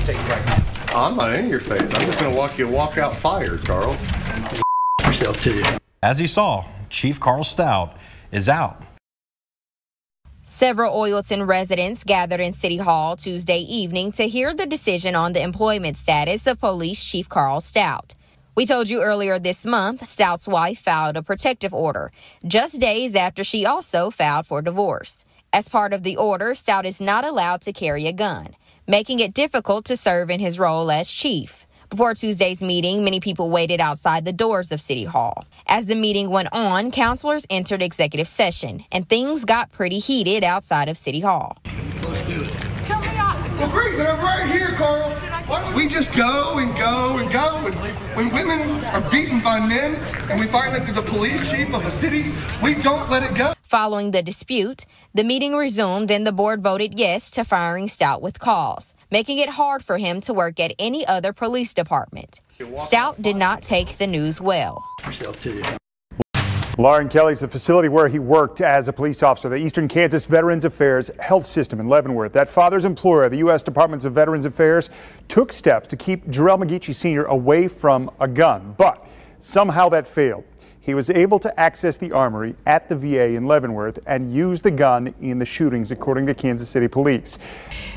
take it right now. I'm not in your face. I'm just going to walk out fired, Carl. Yourself to you. As you saw, Chief Carl Stout is out. Several Oilton residents gathered in City Hall Tuesday evening to hear the decision on the employment status of Police Chief Carl Stout. We told you earlier this month, Stout's wife filed a protective order, just days after she also filed for divorce. As part of the order, Stout is not allowed to carry a gun, making it difficult to serve in his role as chief. Before Tuesday's meeting, many people waited outside the doors of City Hall. As the meeting went on, councilors entered executive session, and things got pretty heated outside of City Hall. Let's do it. Well, great. They're right here, Carl. Why don't we just go and go and go? And when women are beaten by men and we find that they're the police chief of a city, we don't let it go. Following the dispute, the meeting resumed and the board voted yes to firing Stout with cause, making it hard for him to work at any other police department. Stout did not take the news well. Yourself to you. Lauren Kelly's the facility where he worked as a police officer, the Eastern Kansas Veterans Affairs Health System in Leavenworth. That father's employer, the U.S. Department of Veterans Affairs, took steps to keep Jarrell McGeechee Sr. away from a gun, but somehow that failed. He was able to access the armory at the VA in Leavenworth and use the gun in the shootings, according to Kansas City Police.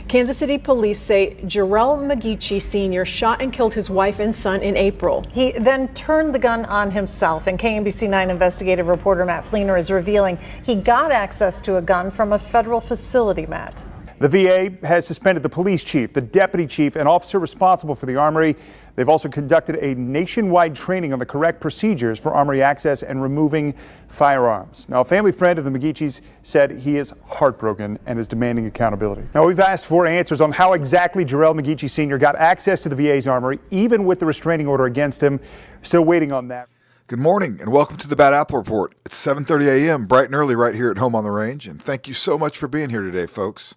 Kansas City Police say Jarrell McGeechee Sr. shot and killed his wife and son in April. He then turned the gun on himself, and KMBC 9 investigative reporter Matt Fleener is revealing he got access to a gun from a federal facility, Matt. The VA has suspended the police chief, the deputy chief, and officer responsible for the armory. They've also conducted a nationwide training on the correct procedures for armory access and removing firearms. Now, a family friend of the McGeechees said he is heartbroken and is demanding accountability. Now, we've asked for answers on how exactly Jarrell McGeechee Sr. got access to the VA's armory, even with the restraining order against him. Still waiting on that. Good morning and welcome to the Bad Apple Report. It's 7:30 a.m. bright and early right here at home on the range, and thank you so much for being here today, folks.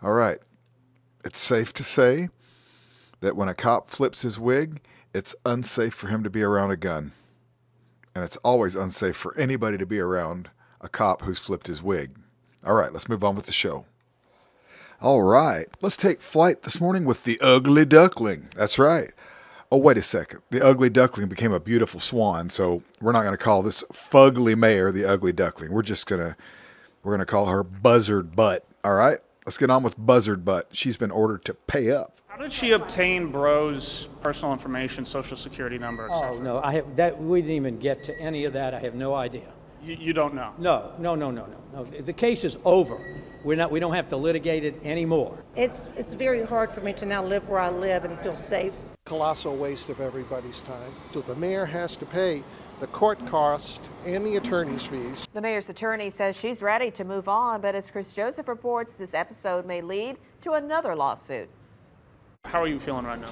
All right, it's safe to say that when a cop flips his wig, it's unsafe for him to be around a gun. And it's always unsafe for anybody to be around a cop who's flipped his wig. All right, let's move on with the show. All right, let's take flight this morning with the ugly duckling. That's right. Oh, wait a second. The ugly duckling became a beautiful swan, so we're not going to call this fugly mayor the ugly duckling. We're going to call her Buzzard Butt. All right? Let's get on with Buzzard Butt. She's been ordered to pay up. How did she obtain Bro's personal information, social security number, etc.? Oh, no, we didn't even get to any of that. I have no idea. You don't know? No. The case is over. We don't have to litigate it anymore. It's very hard for me to now live where I live and feel safe. Colossal waste of everybody's time. So the mayor has to pay the court cost and the attorney's fees. The mayor's attorney says she's ready to move on, but as Chris Joseph reports, this episode may lead to another lawsuit. How are you feeling right now?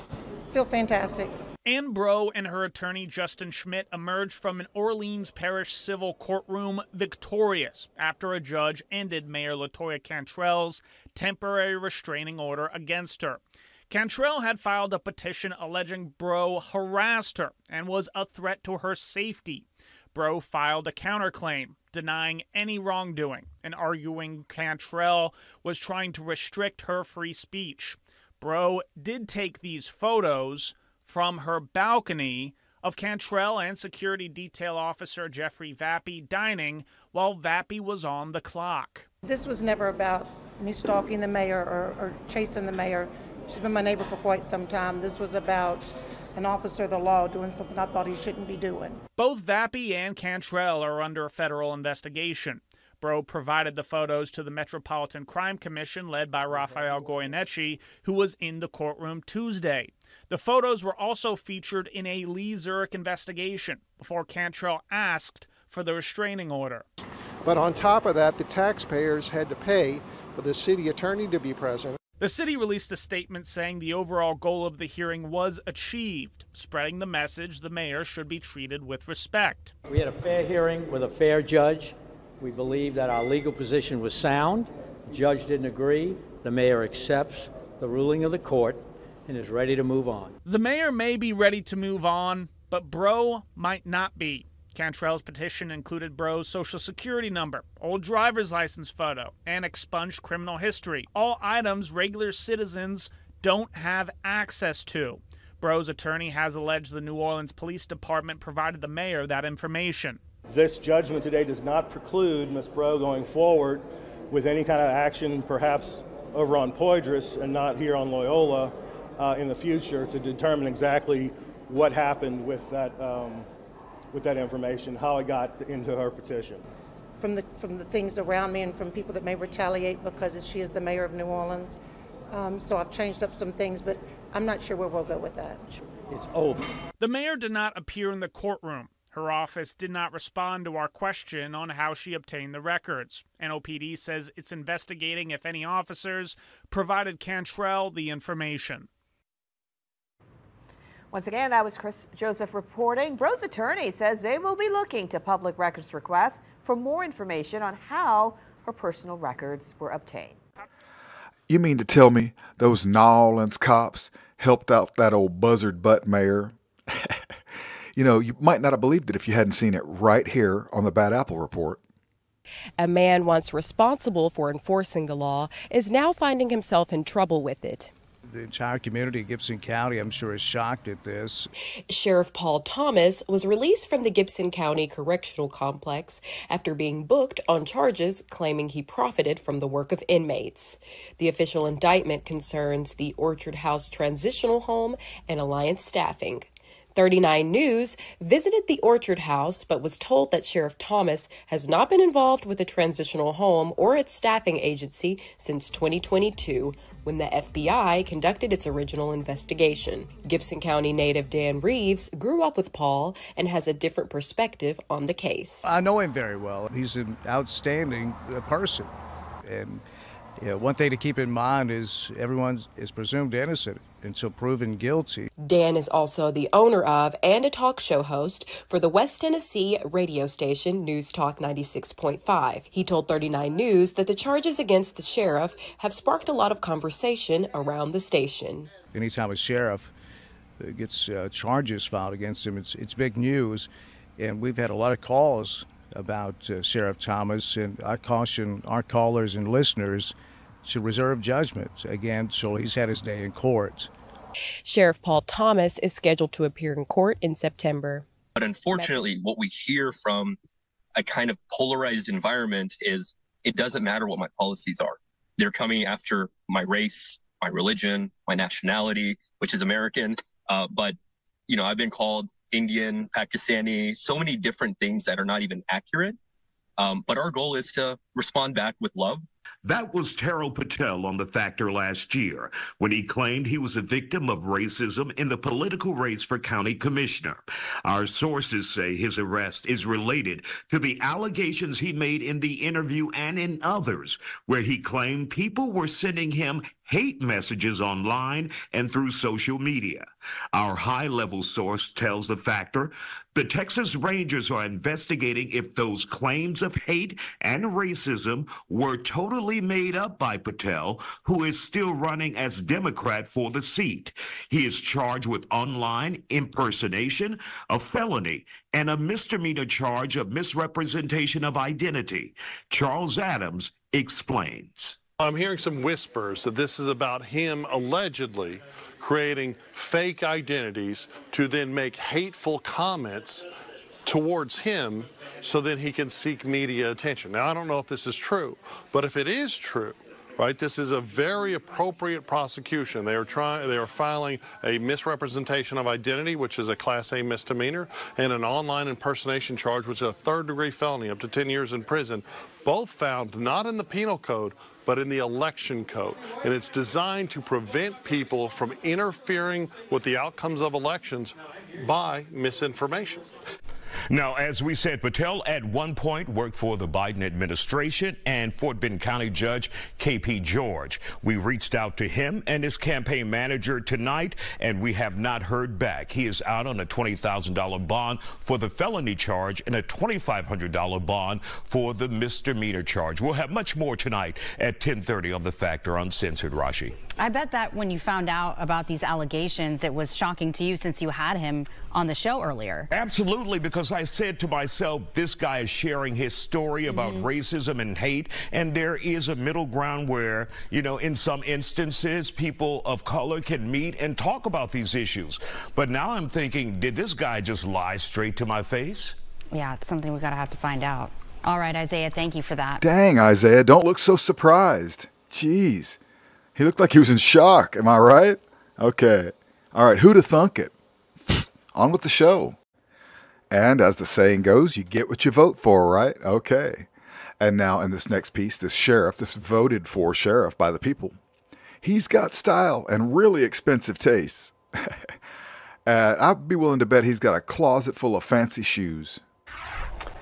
Feel fantastic. Ann Bro and her attorney Justin Schmidt emerged from an Orleans Parish civil courtroom victorious after a judge ended Mayor LaToya Cantrell's temporary restraining order against her. Cantrell had filed a petition alleging Bro harassed her and was a threat to her safety. Bro filed a counterclaim denying any wrongdoing and arguing Cantrell was trying to restrict her free speech. Bro did take these photos from her balcony of Cantrell and security detail officer Jeffrey Vappy dining while Vappy was on the clock. This was never about me stalking the mayor or chasing the mayor. She's been my neighbor for quite some time. This was about an officer of the law doing something I thought he shouldn't be doing. Both Vappy and Cantrell are under a federal investigation. Bro provided the photos to the Metropolitan Crime Commission led by Rafael Goyeneche, who was in the courtroom Tuesday. The photos were also featured in a Lee Zurich investigation before Cantrell asked for the restraining order. But on top of that, the taxpayers had to pay for the city attorney to be present. The city released a statement saying the overall goal of the hearing was achieved, spreading the message the mayor should be treated with respect. We had a fair hearing with a fair judge. We believe that our legal position was sound. The judge didn't agree. The mayor accepts the ruling of the court and is ready to move on. The mayor may be ready to move on, but Bro might not be. Cantrell's petition included Bro's social security number, old driver's license photo, and expunged criminal history, all items regular citizens don't have access to. Breaux's attorney has alleged the New Orleans Police Department provided the mayor that information. This judgment today does not preclude Ms. Breaux going forward with any kind of action, perhaps over on Poydras and not here on Loyola in the future, to determine exactly what happened with that information, how it got into her petition. From the things around me and from people that may retaliate because she is the mayor of New Orleans. So I've changed up some things, but I'm not sure where we'll go with that. It's over. The mayor did not appear in the courtroom. Her office did not respond to our question on how she obtained the records. NOPD says it's investigating if any officers provided Cantrell the information. Once again, that was Chris Joseph reporting. Breaux's attorney says they will be looking to public records requests for more information on how her personal records were obtained. You mean to tell me those New Orleans cops helped out that old buzzard butt mayor? You know, you might not have believed it if you hadn't seen it right here on the Bad Apple Report. A man once responsible for enforcing the law is now finding himself in trouble with it. The entire community of Gibson County, I'm sure, is shocked at this. Sheriff Paul Thomas was released from the Gibson County Correctional Complex after being booked on charges claiming he profited from the work of inmates. The official indictment concerns the Orchard House Transitional Home and Alliance Staffing. 39 News visited the Orchard House but was told that Sheriff Thomas has not been involved with the transitional home or its staffing agency since 2022, when the FBI conducted its original investigation. Gibson County native Dan Reeves grew up with Paul and has a different perspective on the case. I know him very well. He's an outstanding person. And one thing to keep in mind is everyone is presumed innocent until proven guilty. Dan is also the owner of and a talk show host for the West Tennessee radio station News Talk 96.5. He told 39 News that the charges against the sheriff have sparked a lot of conversation around the station. Anytime a sheriff gets charges filed against him, it's big news. And we've had a lot of calls about Sheriff Thomas, and I caution our callers and listeners to reserve judgment again till he's had his day in court. Sheriff Paul Thomas is scheduled to appear in court in September. But unfortunately, what we hear from a kind of polarized environment is it doesn't matter what my policies are. They're coming after my race, my religion, my nationality, which is American. But, you know, I've been called Indian, Pakistani, so many different things that are not even accurate. But our goal is to respond back with love. That was Terrell Patel on The Factor last year when he claimed he was a victim of racism in the political race for county commissioner. Our sources say his arrest is related to the allegations he made in the interview and in others, where he claimed people were sending him hate messages online and through social media. Our high-level source tells The Factor the Texas Rangers are investigating if those claims of hate and racism were totally made up by Patel, who is still running as Democrat for the seat. He is charged with online impersonation, a felony, and a misdemeanor charge of misrepresentation of identity. Charles Adams explains. I'm hearing some whispers that this is about him allegedly creating fake identities to then make hateful comments towards him so then he can seek media attention. Now, I don't know if this is true, but if it is true, right, this is a very appropriate prosecution. They are filing a misrepresentation of identity, which is a Class A misdemeanor, and an online impersonation charge, which is a third-degree felony, up to 10 years in prison, both found not in the penal code, but in the election code. And it's designed to prevent people from interfering with the outcomes of elections by misinformation. Now, as we said, Patel at one point worked for the Biden administration and Fort Bend County Judge K.P. George. We reached out to him and his campaign manager tonight, and we have not heard back. He is out on a $20,000 bond for the felony charge and a $2,500 bond for the misdemeanor charge. We'll have much more tonight at 10:30 on The Factor Uncensored. Rashi. I bet that when you found out about these allegations, it was shocking to you since you had him on the show earlier. Absolutely, because I said to myself, this guy is sharing his story about racism and hate, and there is a middle ground where, you know, in some instances, people of color can meet and talk about these issues. But now I'm thinking, did this guy just lie straight to my face? Yeah, it's something we gotta have to find out. All right, Isaiah, thank you for that. Dang, Isaiah, don't look so surprised. Jeez. He looked like he was in shock. Am I right? Okay. All right, who'da thunk it? On with the show. And as the saying goes, you get what you vote for, right? Okay. And now in this next piece, this sheriff, this voted for sheriff by the people, he's got style and really expensive tastes. I'd be willing to bet he's got a closet full of fancy shoes.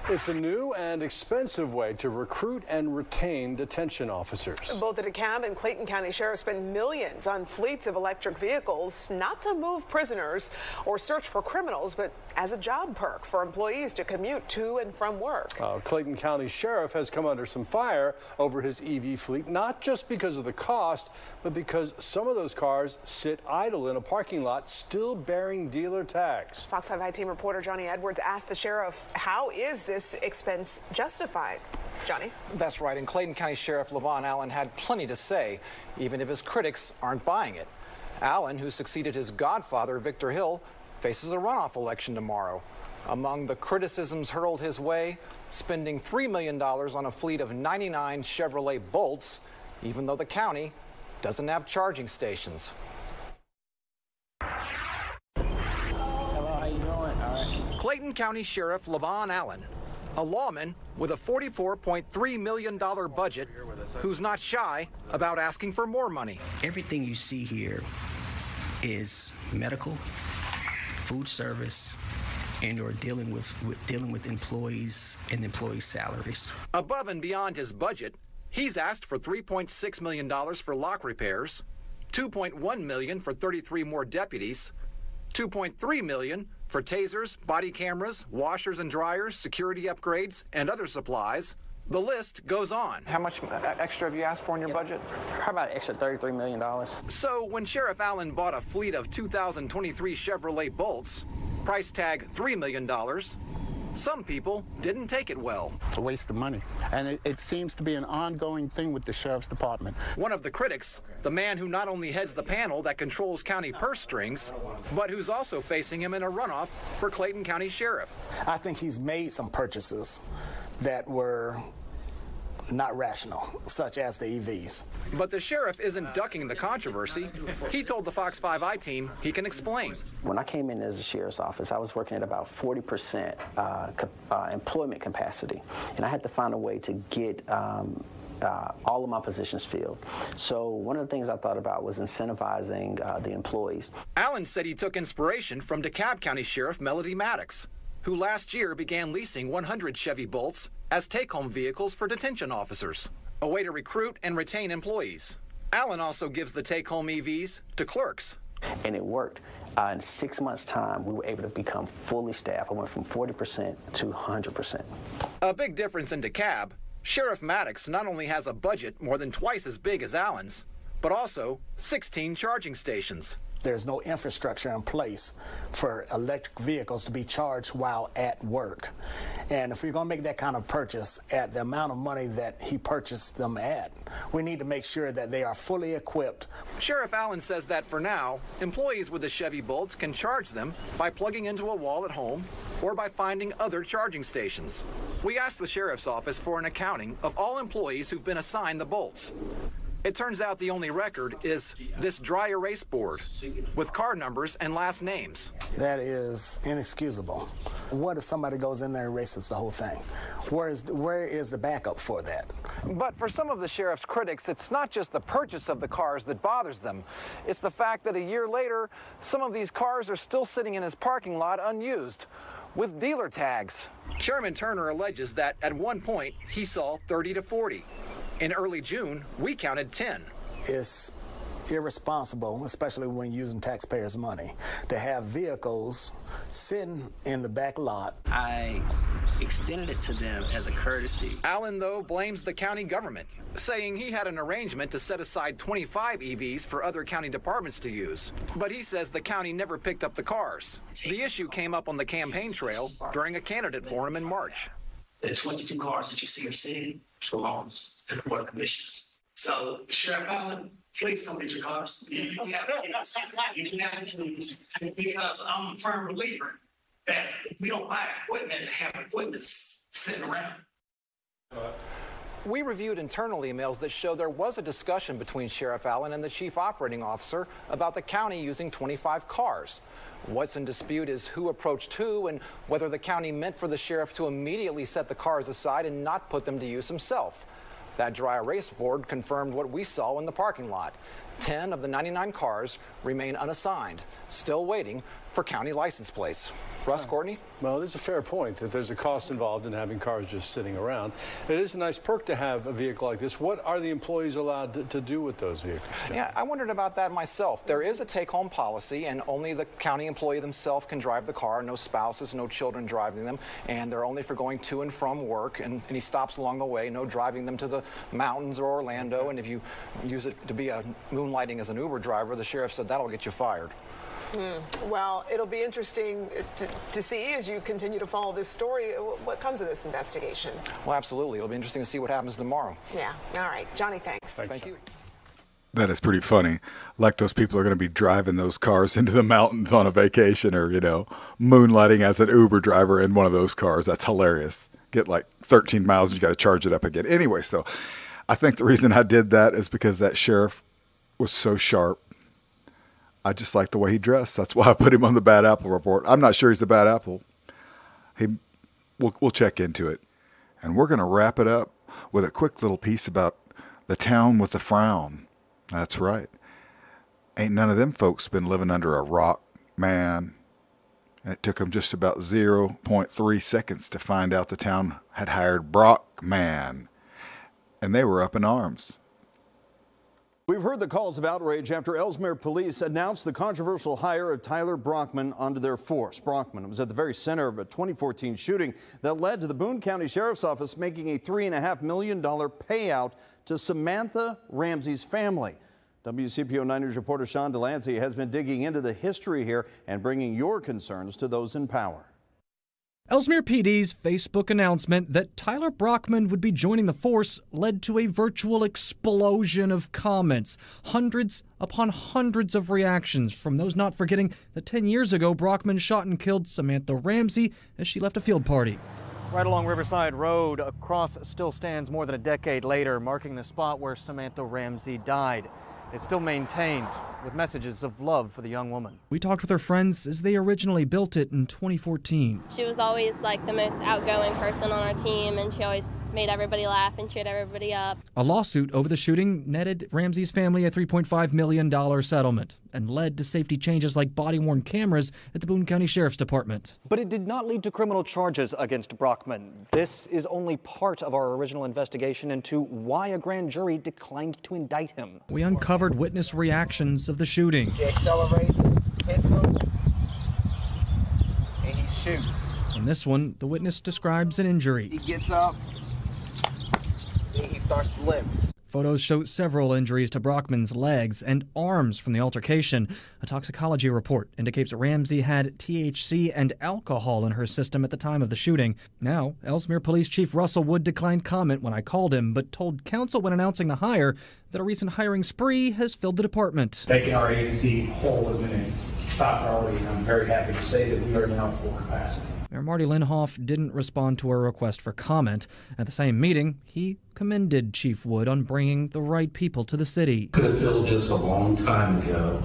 It's a new and expensive way to recruit and retain detention officers. Both the DeKalb and Clayton County Sheriff spend millions on fleets of electric vehicles, not to move prisoners or search for criminals, but as a job perk for employees to commute to and from work. Clayton County Sheriff has come under some fire over his EV fleet, not just because of the cost, but because some of those cars sit idle in a parking lot, still bearing dealer tags. Fox 5 team reporter Johnny Edwards asked the sheriff, how is this expense justified? Johnny? That's right, and Clayton County Sheriff LeVon Allen had plenty to say, even if his critics aren't buying it. Allen, who succeeded his godfather, Victor Hill, faces a runoff election tomorrow. Among the criticisms hurled his way, spending $3 million on a fleet of 99 Chevrolet Bolts, even though the county doesn't have charging stations. Hello, how you doing? All right. Clayton County Sheriff LeVon Allen, a lawman with a $44.3 million budget who's not shy about asking for more money. Everything you see here is medical, food service, and or dealing with employees and employee salaries. Above and beyond his budget, he's asked for $3.6 million for lock repairs, $2.1 million for 33 more deputies, $2.3 million for tasers, body cameras, washers and dryers, security upgrades, and other supplies. The list goes on. How much extra have you asked for in your budget? How about an extra $33 million? So when Sheriff Allen bought a fleet of 2023 Chevrolet Bolts, price tag $3 million, some people didn't take it well. It's a waste of money, and it seems to be an ongoing thing with the Sheriff's Department. One of the critics, the man who not only heads the panel that controls county purse strings, but who's also facing him in a runoff for Clayton County Sheriff. I think he's made some purchases that were not rational, such as the EVs. But the sheriff isn't ducking the controversy. He told the Fox 5 team he can explain. When I came in as a sheriff's office, I was working at about 40% employment capacity, and I had to find a way to get all of my positions filled. So one of the things I thought about was incentivizing the employees. Allen said he took inspiration from DeKalb County Sheriff Melody Maddox, who last year began leasing 100 Chevy Bolts as take-home vehicles for detention officers, a way to recruit and retain employees. Allen also gives the take-home EVs to clerks. And it worked. In 6 months' time, we were able to become fully staffed. I went from 40% to 100%. A big difference in DeKalb, Sheriff Maddox not only has a budget more than twice as big as Allen's, but also 16 charging stations. There's no infrastructure in place for electric vehicles to be charged while at work. And if we're going to make that kind of purchase at the amount of money that he purchased them at, we need to make sure that they are fully equipped. Sheriff Allen says that for now, employees with the Chevy Bolts can charge them by plugging into a wall at home or by finding other charging stations. We asked the sheriff's office for an accounting of all employees who've been assigned the Bolts. It turns out the only record is this dry erase board with car numbers and last names. That is inexcusable. What if somebody goes in there and erases the whole thing? Where is the backup for that? But for some of the sheriff's critics, it's not just the purchase of the cars that bothers them. It's the fact that a year later, some of these cars are still sitting in his parking lot unused, with dealer tags. Chairman Turner alleges that at one point, he saw 30 to 40. In early June, we counted 10. It's irresponsible, especially when using taxpayers' money, to have vehicles sitting in the back lot. I extended it to them as a courtesy. Allen, though, blames the county government, saying he had an arrangement to set aside 25 EVs for other county departments to use. But he says the county never picked up the cars. The issue came up on the campaign trail during a candidate forum in March. The 22 cars that you see are sitting belongs to the Board of Commissioners. So, Sheriff Allen, please don't get your cars. You can have please, because I'm a firm believer that we don't buy equipment and have equipment sitting around. We reviewed internal emails that show there was a discussion between Sheriff Allen and the chief operating officer about the county using 25 cars. What's in dispute is who approached who and whether the county meant for the sheriff to immediately set the cars aside and not put them to use himself. That dry erase board confirmed what we saw in the parking lot. 10 of the 99 cars remain unassigned, still waiting for county license plates. Russ, Courtney? Well, it is a fair point that there's a cost involved in having cars just sitting around. It is a nice perk to have a vehicle like this. What are the employees allowed to do with those vehicles, John? Yeah, I wondered about that myself. There is a take-home policy, and only the county employee themselves can drive the car. No spouses, no children driving them, and they're only for going to and from work, and any stops along the way, no driving them to the mountains or Orlando, and if you use it to be a moonlighting as an Uber driver, the sheriff said that'll get you fired. Well, it'll be interesting to see as you continue to follow this story what comes of this investigation. Well, absolutely. It'll be interesting to see what happens tomorrow. Yeah. All right. Johnny, thanks. Thank you. That is pretty funny. Like those people are going to be driving those cars into the mountains on a vacation or, you know, moonlighting as an Uber driver in one of those cars. That's hilarious. Get like 13 miles and you got to charge it up again. Anyway, so I think the reason I did that is because that sheriff was so sharp. I just like the way he dressed. That's why I put him on the bad apple report. I'm not sure he's a bad apple. We'll check into it. And we're going to wrap it up with a quick little piece about the town with a frown. That's right. Ain't none of them folks been living under a rock, man. And it took them just about 0.3 seconds to find out the town had hired Brockman. And they were up in arms. We've heard the calls of outrage after Ellesmere police announced the controversial hire of Tyler Brockman onto their force. Brockman was at the very center of a 2014 shooting that led to the Boone County Sheriff's Office making a $3.5 million payout to Samantha Ramsey's family. WCPO 9 News reporter Sean Delancey has been digging into the history here and bringing your concerns to those in power. Ellesmere PD's Facebook announcement that Tyler Brockman would be joining the force led to a virtual explosion of comments. Hundreds upon hundreds of reactions from those not forgetting that 10 years ago Brockman shot and killed Samantha Ramsey as she left a field party. Right along Riverside Road, a cross still stands more than a decade later, marking the spot where Samantha Ramsey died. It's still maintained with messages of love for the young woman. We talked with her friends as they originally built it in 2014. She was always like the most outgoing person on our team, and she always made everybody laugh and cheered everybody up. A lawsuit over the shooting netted Ramsey's family a $3.5 million settlement and led to safety changes like body-worn cameras at the Boone County Sheriff's Department. But it did not lead to criminal charges against Brockman. This is only part of our original investigation into why a grand jury declined to indict him. We uncovered witness reactions of the shooting. She accelerates, hits him, and he shoots. In this one, the witness describes an injury. He gets up, and he starts to limp. Photos show several injuries to Brockman's legs and arms from the altercation. A toxicology report indicates Ramsey had THC and alcohol in her system at the time of the shooting. Now, Ellesmere Police Chief Russell Wood declined comment when I called him, but told counsel when announcing the hire that a recent hiring spree has filled the department. Making our agency whole has been a top priority, and I'm very happy to say that we are now full capacity. Mayor Marty Linhoff didn't respond to a request for comment. At the same meeting, he commended Chief Wood on bringing the right people to the city. Could have filled this a long time ago,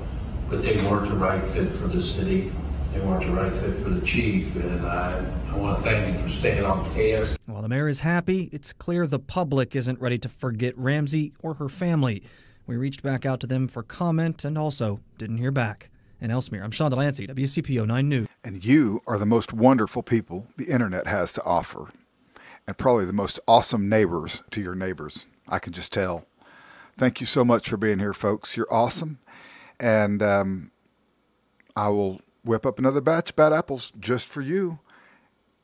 but they weren't the right fit for the city. They weren't the right fit for the chief, and I want to thank you for staying on task. While the mayor is happy, it's clear the public isn't ready to forget Ramsey or her family. We reached back out to them for comment and also didn't hear back. In Ellesmere, I'm Sean Delancey, WCPO 9 News. And you are the most wonderful people the internet has to offer, and probably the most awesome neighbors to your neighbors. I can just tell. Thank you so much for being here, folks. You're awesome. And I will whip up another batch of bad apples just for you.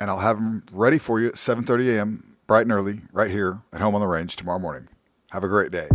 And I'll have them ready for you at 7:30 a.m., bright and early, right here at Home on the Range tomorrow morning. Have a great day.